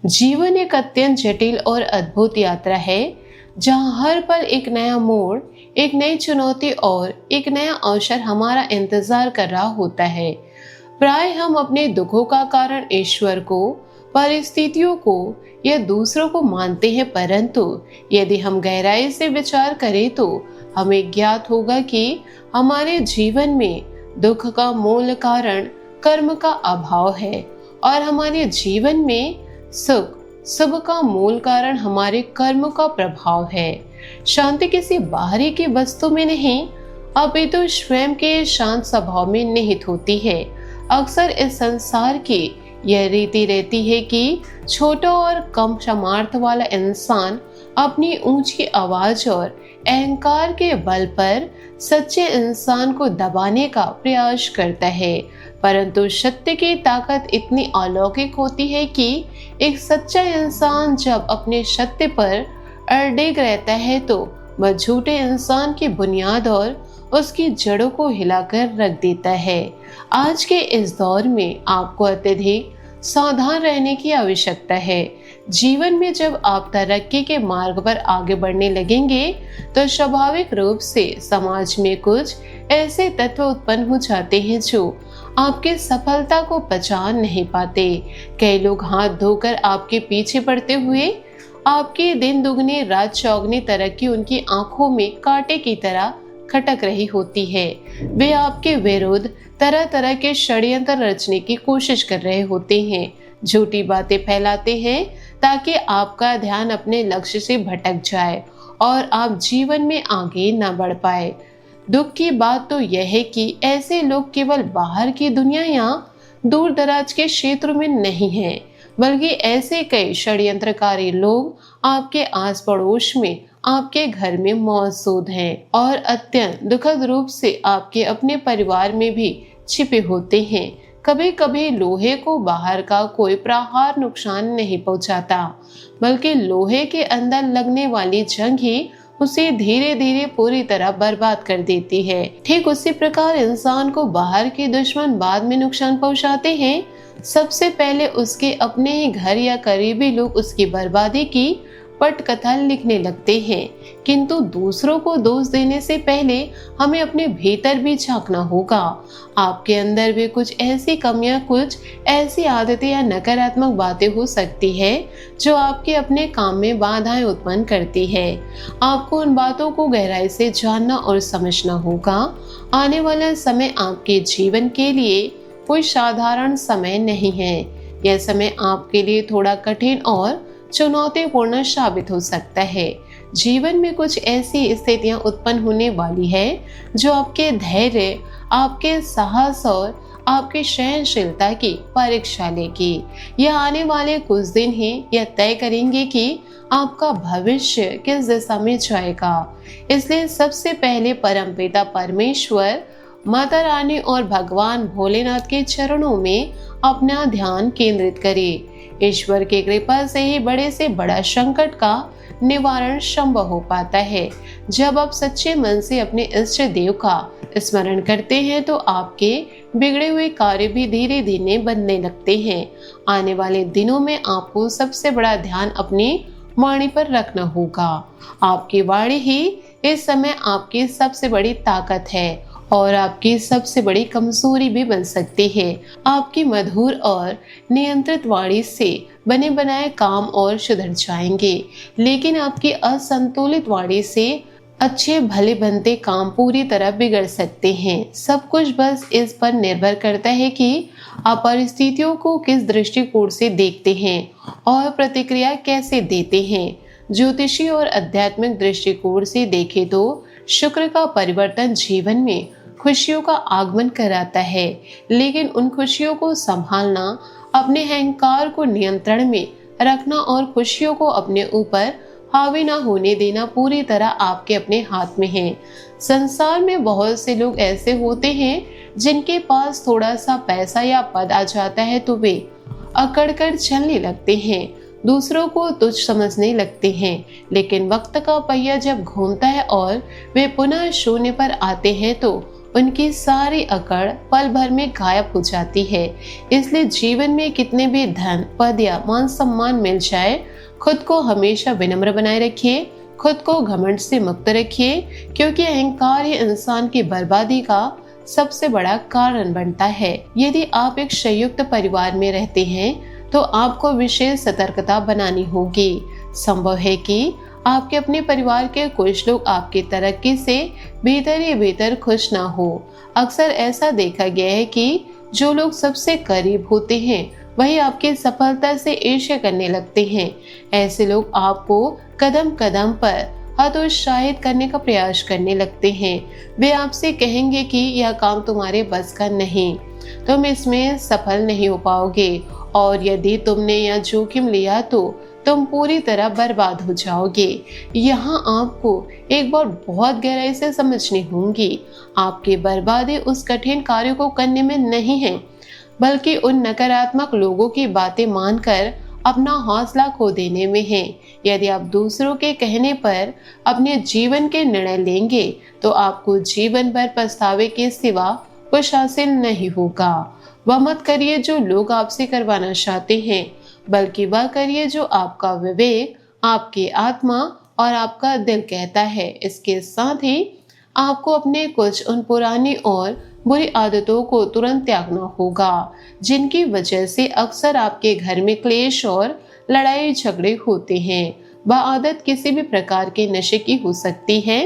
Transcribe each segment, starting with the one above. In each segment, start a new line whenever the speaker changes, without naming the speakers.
जीवन एक अत्यंत जटिल और अद्भुत यात्रा है, जहां हर पल एक नया मोड़, एक नई चुनौती और एक नया अवसर हमारा इंतजार कर रहा होता है। प्राय हम अपने दुखों का कारण ईश्वर को, परिस्थितियों को या दूसरों को मानते हैं, परंतु यदि हम गहराई से विचार करें तो हमें ज्ञात होगा कि हमारे जीवन में दुख का मूल कारण कर्म का अभाव है और हमारे जीवन में सुख सब का मूल कारण हमारे कर्म का प्रभाव है। शांति किसी बाहरी की वस्तु में नहीं, अपितु स्वयं के शांत स्वभाव में निहित होती है। अक्सर इस संसार की यह रीति रहती है कि छोटा और कम सामर्थ्य वाला इंसान अपनी ऊंची आवाज और अहंकार के बल पर सच्चे इंसान को दबाने का प्रयास करता है, परंतु सत्य की ताकत इतनी अलौकिक होती है कि एक सच्चा इंसान जब अपने सत्य पर अड़िग रहता है तो वह झूठे इंसान की बुनियाद और उसकी जड़ों को हिलाकर रख देता है। आज के इस दौर में आपको अत्यधिक सावधान रहने की आवश्यकता है। जीवन में जब आप तरक्की के मार्ग पर आगे बढ़ने लगेंगे तो स्वाभाविक रूप से समाज में कुछ ऐसे तत्व उत्पन्न हो जाते हैं जो आपकी सफलता को पहचान नहीं पाते। कई लोग हाथ धोकर आपके पीछे पड़ते हुए आपके दिन दुगनी रात चौगनी तरक्की उनकी आंखों में कांटे की तरह खटक रही होती है। वे आपके विरुद्ध तरह तरह के षड्यंत्र रचने की कोशिश कर रहे होते हैं, झूठी बातें फैलाते हैं ताकि आपका ध्यान अपने लक्ष्य से भटक जाए और आप जीवन में आगे न बढ़ पाए। दुख की बात तो यह है कि ऐसे लोग केवल बाहर की दुनिया या दूर दराज के क्षेत्र में नहीं हैं, बल्कि ऐसे कई षड्यंत्रकारी लोग आपके आस पड़ोस में, आपके घर में मौजूद हैं और अत्यंत दुखद रूप से आपके अपने परिवार में भी छिपे होते हैं। कभी कभी लोहे को बाहर का कोई प्रहार नुकसान नहीं पहुंचाता, बल्कि लोहे के अंदर लगने वाली जंग ही उसे धीरे धीरे पूरी तरह बर्बाद कर देती है। ठीक उसी प्रकार इंसान को बाहर के दुश्मन बाद में नुकसान पहुंचाते हैं। सबसे पहले उसके अपने ही घर या करीबी लोग उसकी बर्बादी की पटकथा लिखने लगते हैं, किंतु दूसरों को दोष देने से पहले हमें अपने भीतर भी झांकना होगा। आपके अंदर भी कुछ ऐसी कमियां, कुछ ऐसी आदतें या नकारात्मक बातें हो सकती है जो आपके अपने काम में बाधाएं उत्पन्न करती है। आपको उन बातों को गहराई से जानना और समझना होगा। आने वाला समय आपके जीवन के लिए कोई साधारण समय नहीं है। यह समय आपके लिए थोड़ा कठिन और चुनौतीपूर्ण साबित हो सकता है। जीवन में कुछ ऐसी स्थितियां उत्पन्न होने वाली है जो आपके धैर्य, आपके साहस और आपकी सहनशीलता की परीक्षा लेगी। यह आने वाले कुछ दिन ही यह तय करेंगे कि आपका भविष्य किस दिशा में जाएगा। इसलिए सबसे पहले परमपिता परमेश्वर, माता रानी और भगवान भोलेनाथ के चरणों में अपना ध्यान केंद्रित करें। ईश्वर की कृपा से ही बड़े से बड़ा संकट का निवारण संभव हो पाता है। जब आप सच्चे मन से अपने इष्ट देव का स्मरण करते हैं तो आपके बिगड़े हुए कार्य भी धीरे धीरे बनने लगते हैं। आने वाले दिनों में आपको सबसे बड़ा ध्यान अपनी वाणी पर रखना होगा। आपकी वाणी ही इस समय आपकी सबसे बड़ी ताकत है और आपकी सबसे बड़ी कमजोरी भी बन सकती है। आपकी मधुर और नियंत्रित वाणी से बने बनाए काम और सुधर जाएंगे, लेकिन आपकी असंतुलित वाणी से अच्छे भले बनते काम पूरी तरह बिगड़ सकते हैं। सब कुछ बस इस पर निर्भर करता है कि आप परिस्थितियों को किस दृष्टिकोण से देखते हैं और प्रतिक्रिया कैसे देते हैं। ज्योतिषी और आध्यात्मिक दृष्टिकोण से देखें तो शुक्र का परिवर्तन जीवन में खुशियों का आगमन कराता है, लेकिन उन खुशियों को संभालना, अपने अहंकार को नियंत्रण में रखना और खुशियों को अपने ऊपर हावी ना होने देना पूरी तरह आपके अपने हाथ में है। संसार में बहुत से लोग ऐसे होते हैं जिनके पास थोड़ा सा पैसा या पद आ जाता है तो वे अकड़ कर चलने लगते हैं, दूसरों को तुच्छ समझने लगते हैं, लेकिन वक्त का पहिया जब घूमता है और वे पुनः शून्य पर आते हैं तो उनकी सारी अकड़ पल भर में गायब हो जाती है। इसलिए जीवन में कितने भी धन, पद या मान सम्मान मिल जाए, खुद को हमेशा विनम्र बनाए रखिए, खुद को घमंड से मुक्त रखिए, क्योंकि अहंकार ही इंसान की बर्बादी का सबसे बड़ा कारण बनता है। यदि आप एक संयुक्त परिवार में रहते हैं तो आपको विशेष सतर्कता बनानी होगी। संभव है कि आपके अपने परिवार के कुछ लोग आपकी तरक्की से भीतर ही भीतर खुश ना हो। अक्सर ऐसा देखा गया है कि जो लोग सबसे करीब होते हैं वही आपकी सफलता से ईर्ष्या करने लगते हैं। ऐसे लोग आपको कदम कदम पर हतोत्साहित करने का प्रयास करने लगते हैं। वे आपसे कहेंगे कि यह काम तुम्हारे बस का नहीं, तुम इसमें सफल नहीं हो पाओगे, और यदि तुमने यह जोखिम लिया तो तुम पूरी तरह बर्बाद हो जाओगे। यहाँ आपको एक बात बहुत गहराई से समझनी होगी। आपकी बर्बादी उस कठिन कार्य को करने में नहीं है, बल्कि उन नकारात्मक लोगों की बातें मानकर अपना हौसला खो देने में है। यदि आप दूसरों के कहने पर अपने जीवन के निर्णय लेंगे तो आपको जीवन भर पछतावे के सिवा कुछ हासिल नहीं होगा। वह मत करिए जो लोग आपसे करवाना चाहते हैं, बल्कि वह करिए जो आपका विवेक, आपकी आत्मा और आपका दिल कहता है। इसके साथ ही आपको अपने कुछ उन पुरानी और बुरी आदतों को तुरंत त्यागना होगा, जिनकी वजह से अक्सर आपके घर में क्लेश और लड़ाई झगड़े होते हैं। वह आदत किसी भी प्रकार के नशे की हो सकती है,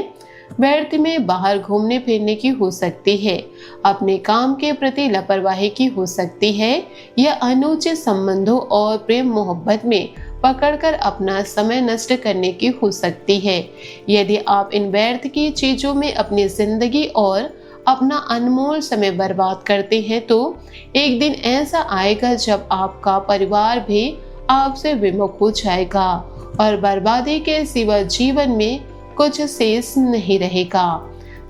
व्यर्थ में बाहर घूमने फिरने की हो सकती है, अपने काम के प्रति लापरवाही की हो सकती है, या अनुचित संबंधों और प्रेम मोहब्बत में पकड़कर अपना समय नष्ट करने की हो सकती है। यदि आप इन व्यर्थ की चीजों में अपनी जिंदगी और अपना अनमोल समय बर्बाद करते हैं तो एक दिन ऐसा आएगा जब आपका परिवार भी आपसे विमुख हो जाएगा और बर्बादी के सिवा जीवन में कुछ शेष नहीं रहेगा।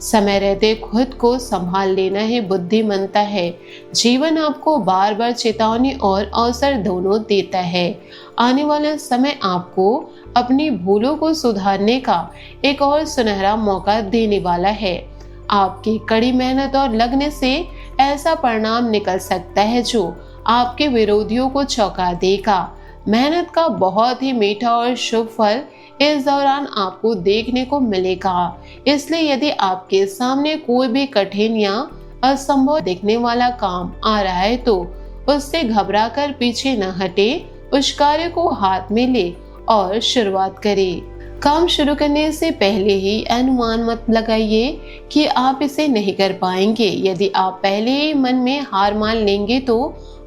समय रहते खुद को संभाल लेना ही बुद्धिमंता है। जीवन आपको बार बार चेतावनी और अवसर दोनों देता है। आने वाला समय आपको अपनी भूलों को सुधारने का एक और सुनहरा मौका देने वाला है। आपकी कड़ी मेहनत और लगन से ऐसा परिणाम निकल सकता है जो आपके विरोधियों को चौंका देगा। मेहनत का बहुत ही मीठा और शुभ फल इस दौरान आपको देखने को मिलेगा। इसलिए यदि आपके सामने कोई भी कठिन या असंभव दिखने वाला काम आ रहा है तो उससे घबराकर पीछे न हटे, उस कार्य को हाथ में ले और शुरुआत करें। काम शुरू करने से पहले ही अनुमान मत लगाइए कि आप इसे नहीं कर पाएंगे। यदि आप पहले ही मन में हार मान लेंगे तो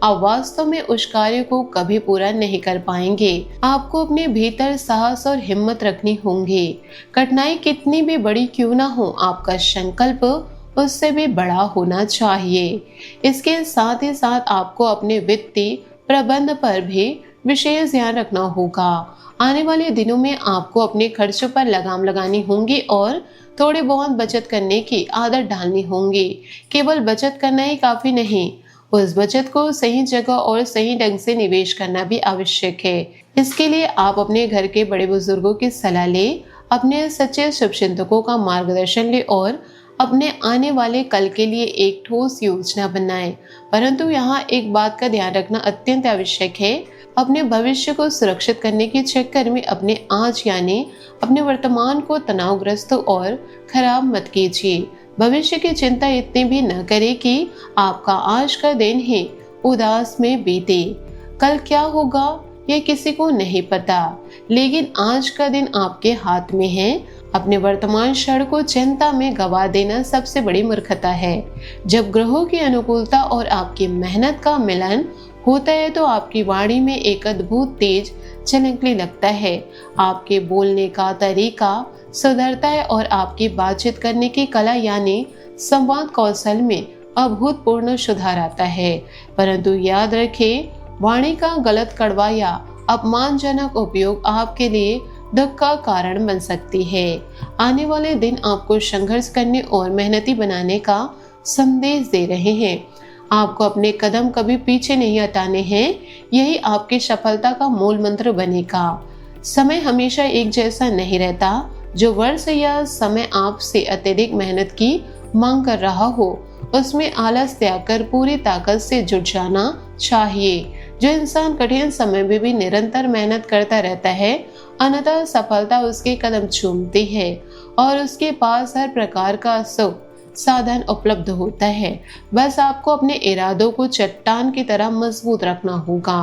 आप वास्तव में उस कार्य को कभी पूरा नहीं कर पाएंगे। आपको अपने भीतर साहस और हिम्मत रखनी होंगी। कठिनाई कितनी भी बड़ी क्यों ना हो, आपका संकल्प उससे भी बड़ा होना चाहिए। इसके साथ ही साथ आपको अपने वित्तीय प्रबंध पर भी विशेष ध्यान रखना होगा। आने वाले दिनों में आपको अपने खर्चों पर लगाम लगानी होगी और थोड़ी बहुत बचत करने की आदत डालनी होगी। केवल बचत करना ही काफी नहीं, उस बचत को सही जगह और सही ढंग से निवेश करना भी आवश्यक है। इसके लिए आप अपने घर के बड़े बुजुर्गों की सलाह ले, अपने सच्चे शुभचिंतकों का मार्गदर्शन ले और अपने आने वाले कल के लिए एक ठोस योजना बनाएं। परंतु यहाँ एक बात का ध्यान रखना अत्यंत आवश्यक है। अपने भविष्य को सुरक्षित करने के चक्कर में अपने आज यानी अपने वर्तमान को तनावग्रस्त और खराब मत कीजिए। भविष्य की चिंता इतनी भी न करें कि आपका आज का दिन ही उदास में बीते। कल क्या होगा ये किसी को नहीं पता, लेकिन आज का दिन आपके हाथ में है। अपने वर्तमान क्षण को चिंता में गवा देना सबसे बड़ी मूर्खता है। जब ग्रहों की अनुकूलता और आपकी मेहनत का मिलन होता है तो आपकी वाणी में एक अद्भुत तेज झलकने लगता है। आपके बोलने का तरीका सुधरता है और आपकी बातचीत करने की कला यानी संवाद कौशल में अभूतपूर्व सुधार आता है। परंतु याद रखें, वाणी का गलत, कड़वा या अपमानजनक उपयोग आपके लिए दुख का कारण बन सकती है। आने वाले दिन आपको संघर्ष करने और मेहनती बनाने का संदेश दे रहे हैं। आपको अपने कदम कभी पीछे नहीं हटाने हैं, यही आपकी सफलता का मूल मंत्र बनेगा। समय हमेशा एक जैसा नहीं रहता। जो वर्ष या समय आपसे अत्यधिक मेहनत की मांग कर रहा हो, उसमें आलस त्याग कर पूरी ताकत से जुट जाना चाहिए। जो इंसान कठिन समय में भी निरंतर मेहनत करता रहता है, अनंततः सफलता उसके कदम चूमती है और उसके पास हर प्रकार का सुख साधन उपलब्ध होता है। बस आपको अपने इरादों को चट्टान की तरह मजबूत रखना होगा।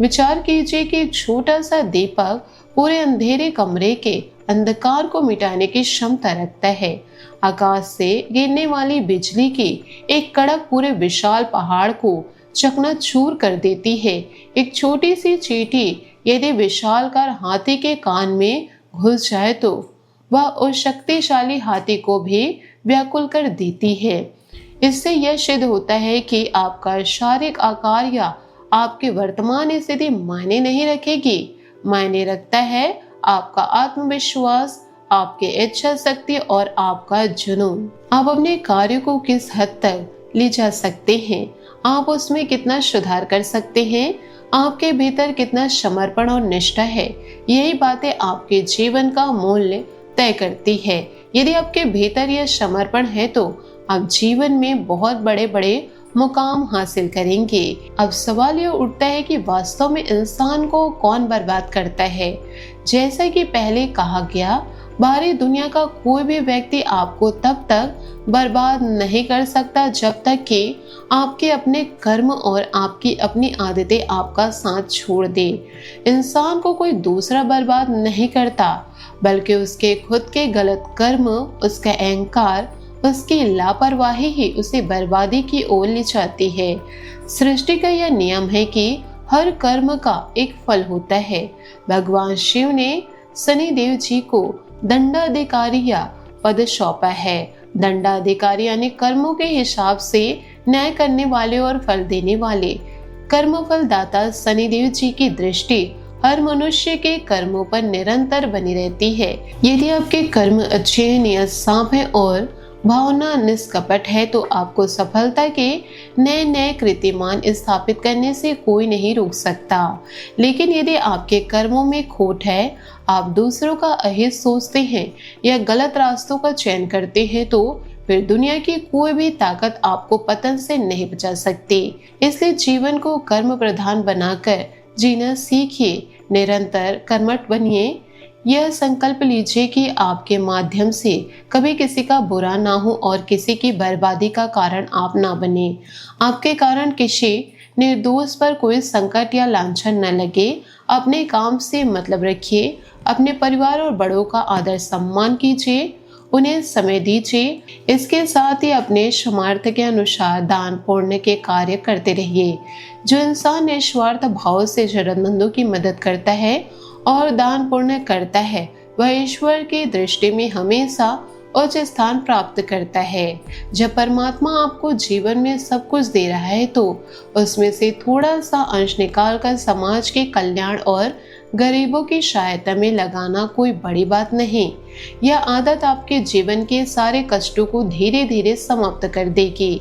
विचार कीजिए कि एक छोटा सा दीपक पूरे अंधेरे कमरे के अंधकार को मिटाने की क्षमता रखता है। आकाश से गिरने वाली बिजली की एक कड़क पूरे विशाल पहाड़ को चकनाचूर कर देती है। एक छोटी सी चींटी यदि विशालकाय हाथी के कान में घुस जाए तो वह उस शक्तिशाली हाथी को भी व्याकुल कर देती है। इससे यह सिद्ध होता है कि आपका शारीरिक आकार या आपकी वर्तमान स्थिति मायने नहीं रखेगी। मायने रखता है आपका आत्मविश्वास, आपकी इच्छा शक्ति और आपका जुनून। आप अपने कार्य को किस हद तक ले जा सकते हैं, आप उसमें कितना सुधार कर सकते हैं, आपके भीतर कितना समर्पण और निष्ठा है, यही बातें आपके जीवन का मूल्य तय करती है। यदि आपके भीतर यह समर्पण है तो आप जीवन में बहुत बड़े बड़े मुकाम हासिल करेंगे। अब सवाल यह उठता है कि वास्तव में इंसान को कौन बर्बाद करता है। जैसा कि पहले कहा गया, बाहरी दुनिया का कोई भी व्यक्ति आपको तब तक बर्बाद नहीं कर सकता जब तक कि आपके अपने कर्म और आपकी अपनी आदतें आपका साथ छोड़ दे। इंसान को कोई दूसरा बर्बाद नहीं करता, बल्कि उसके खुद के गलत कर्म, उसका अहंकार, उसकी लापरवाही ही उसे बर्बादी की ओर ले जाती है। सृष्टि का यह नियम है कि हर कर्म का एक फल होता है। भगवान शिव ने शनिदेव जी को दंडाधिकारी पद सौंपा है। दंडाधिकारी यानी कर्मों के हिसाब से न्याय करने वाले और फल देने वाले। कर्मफल दाता शनिदेव जी की दृष्टि हर मनुष्य के कर्मों पर निरंतर बनी रहती है। यदि आपके कर्म अच्छे, नियत साफ है और भावना निष्कपट है तो आपको सफलता के नए नए कीर्तिमान स्थापित करने से कोई नहीं रोक सकता। लेकिन यदि आपके कर्मों में खोट है, आप दूसरों का अहित सोचते हैं या गलत रास्तों का चयन करते हैं, तो फिर दुनिया की कोई भी ताकत आपको पतन से नहीं बचा सकती। इसलिए जीवन को कर्म प्रधान बनाकर जीना सीखिए, निरंतर कर्मठ बनिए। यह संकल्प लीजिए कि आपके माध्यम से कभी किसी का बुरा ना हो और किसी की बर्बादी का कारण आप ना बने। आपके कारण किसी निर्दोष पर कोई संकट या लांछन न लगे। अपने काम से मतलब रखिए, अपने परिवार और बड़ों का आदर सम्मान कीजिए, उन्हें समय दीजिए। इसके साथ ही अपने सामर्थ्य के अनुसार दान पुण्य के कार्य करते रहिए। जो इंसान निस्वार्थ भाव से जरूरतमंदों की मदद करता है और दान पुण्य करता है, वह ईश्वर की दृष्टि में हमेशा उच्च स्थान प्राप्त करता है। जब परमात्मा आपको जीवन में सब कुछ दे रहा है तो उसमें से थोड़ा सा अंश निकालकर समाज के कल्याण और गरीबों की सहायता में लगाना कोई बड़ी बात नहीं। यह आदत आपके जीवन के सारे कष्टों को धीरे धीरे समाप्त कर देगी।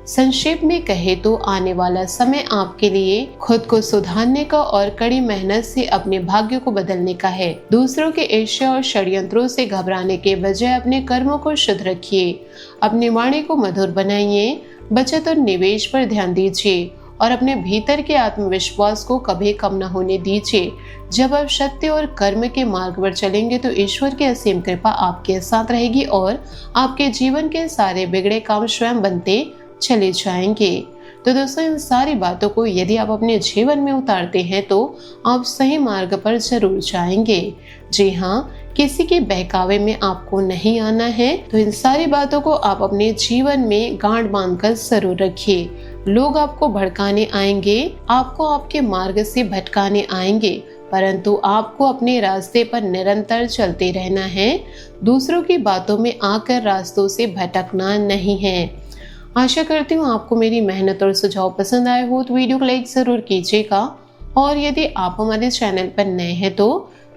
संक्षेप में कहे तो आने वाला समय आपके लिए खुद को सुधारने का और कड़ी मेहनत से अपने भाग्य को बदलने का है। दूसरों के ईर्ष्या और षड्यंत्रों से घबराने के बजाय अपने कर्मों को शुद्ध रखिए, अपनी वाणी को मधुर बनाइए, बचत और निवेश पर ध्यान दीजिए और अपने भीतर के आत्मविश्वास को कभी कम न होने दीजिए। जब आप सत्य और कर्म के मार्ग पर चलेंगे तो ईश्वर की असीम कृपा आपके साथ रहेगी और आपके जीवन के सारे बिगड़े काम स्वयं बनते चले जाएंगे। तो दोस्तों, इन सारी बातों को यदि आप अपने जीवन में उतारते हैं तो आप सही मार्ग पर जरूर जाएंगे। जी हाँ, किसी के बहकावे में आपको नहीं आना है। तो इन सारी बातों को आप अपने जीवन में गांठ बांधकर जरूर रखिए। लोग आपको भड़काने आएंगे, आपको आपके मार्ग से भटकाने आएंगे, परंतु आपको अपने रास्ते पर निरंतर चलते रहना है। दूसरों की बातों में आकर रास्तों से भटकना नहीं है। आशा करती हूँ आपको मेरी मेहनत और सुझाव पसंद आए हो तो वीडियो को लाइक जरूर कीजिएगा और यदि आप हमारे चैनल पर नए हैं तो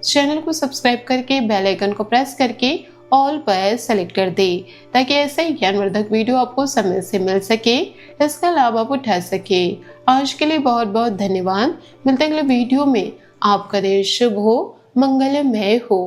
चैनल को सब्सक्राइब करके बेल आइकन को प्रेस करके ऑल पर सेलेक्ट कर दे ताकि ऐसा ही ज्ञानवर्धक वीडियो आपको समय से मिल सके, इसका लाभ आप उठा सके। आज के लिए बहुत बहुत धन्यवाद। मिलते हैं अगले वीडियो में। आपका दिन शुभ हो, मंगलमय हो।